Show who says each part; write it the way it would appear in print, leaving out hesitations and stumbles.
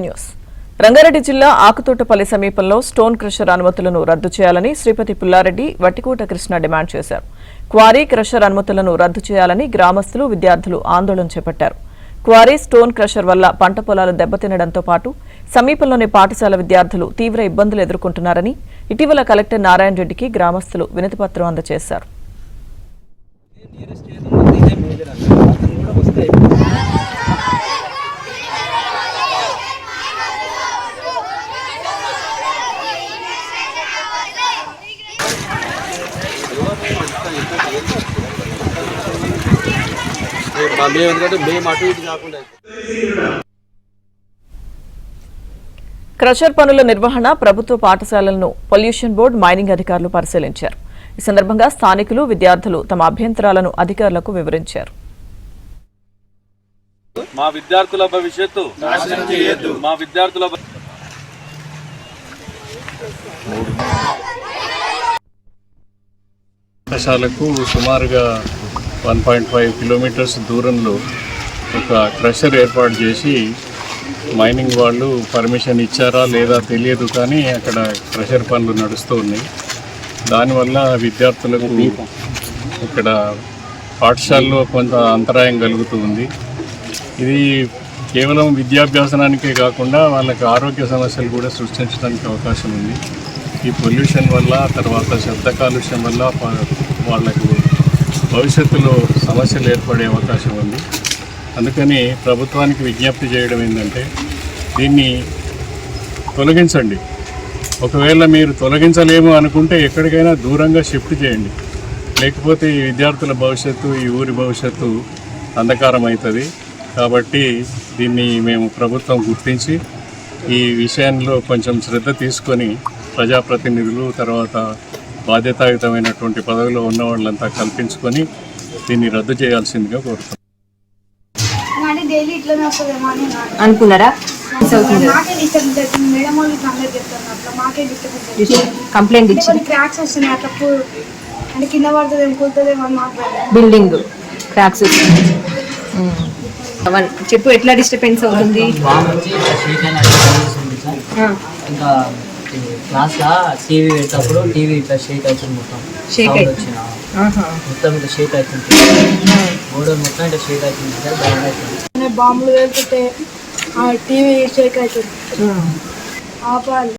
Speaker 1: News Rangareddy జిల్లా ఆకుతోటపల్లి సమీపంలో stone crusher అనుమతులను రద్దు చేయాలని శ్రీపతి పుల్లారెడ్డి వట్టికోట కృష్ణ డిమాండ్ చేశారు. క్వారీ క్రషర్ అనుమతులను రద్దు చేయాలని గ్రామస్తులు విద్యార్థులు ఆందోళన చేపట్టారు. క్వారీ స్టోన్ క్రషర్ వల్ల పంట పొలాలు దెబ్బతినడంతో పాటు సమీపంలోని పాఠశాల విద్యార్థులు తీవ్ర ఇబ్బందులు ఎదుర్కొంటున్నారని ఇటీవల కలెక్టర్ నారాయణ రెడ్డికి గ్రామస్తులు వినతిపత్రం అందజేశారు. క్రషర్ పనుల నిర్వహణ ప్రభుత్వ పాఠశాలలను పొల్యూషన్ బోర్డు మైనింగ్ అధికారులు పరిశీలించారు. ఈ సందర్భంగా స్థానికులు విద్యార్థులు తమ అభ్యంతరాలను అధికారులకు వివరించారు.
Speaker 2: మా విద్యార్థుల భవిష్యత్తు నాశనం చేయొద్దు. మా విద్యార్థుల
Speaker 3: పాఠశాలకు సుమారుగా 1.5 కిలోమీటర్స్ దూరంలో ఒక క్రషర్ ఏర్పాటు చేసి మైనింగ్ వాళ్ళు పర్మిషన్ ఇచ్చారా లేదా తెలియదు, కానీ అక్కడ క్రషర్ పనులు నడుస్తూ ఉన్నాయి. దానివల్ల విద్యార్థులకు ఇక్కడ పాఠశాలలో కొంత అంతరాయం కలుగుతూ ఉంది. ఇది కేవలం విద్యాభ్యాసనానికే కాకుండా వాళ్ళకి ఆరోగ్య సమస్యలు కూడా సృష్టించడానికి అవకాశం ఉంది. ఈ పొల్యూషన్ వల్ల, తర్వాత శబ్ద కాలుష్యం వల్ల వాళ్లకు భవిష్యత్తులో సమస్యలు ఏర్పడే అవకాశం ఉంది. అందుకని ప్రభుత్వానికి విజ్ఞప్తి చేయడం ఏంటంటే దీన్ని తొలగించండి. ఒకవేళ మీరు తొలగించలేము అనుకుంటే ఎక్కడికైనా దూరంగా షిఫ్ట్ చేయండి. లేకపోతే ఈ విద్యార్థుల భవిష్యత్తు, ఈ ఊరి భవిష్యత్తు అంధకారం అవుతుంది. కాబట్టి దీన్ని మేము ప్రభుత్వం గుర్తించి ఈ విషయంలో కొంచెం శ్రద్ధ తీసుకొని ప్రజాప్రతినిధులు, తర్వాత బాధ్యతాయుతమైనటువంటి పదవిలో ఉన్న వాళ్ళంతా కల్పించుకొని దీన్ని రద్దు చేయాల్సిందిగా కోరుతున్నాం.
Speaker 4: అనుకున్నారా? కంప్లైంట్ ఇచ్చి బిల్డింగ్ క్రాక్స్ చెప్పు, ఎట్లా డిస్టర్బెన్స్ అవుతుంది?
Speaker 5: ఇంకా క్లాస్లో టీవీ పెట్టినప్పుడు టీవీ ఇట్లా షేక్ అవుతుంది, మొత్తం షేక్ వచ్చిన మొత్తం ఇట్లా షేక్ అవుతుంది, గోడలు మొత్తం ఇట్లా షేక్ అవుతుంది సార్. భయం అవుతుంది.
Speaker 6: బాంబులు వేస్తుంటే టీవీ షేక్ అవుతుంది. ఆపాలి.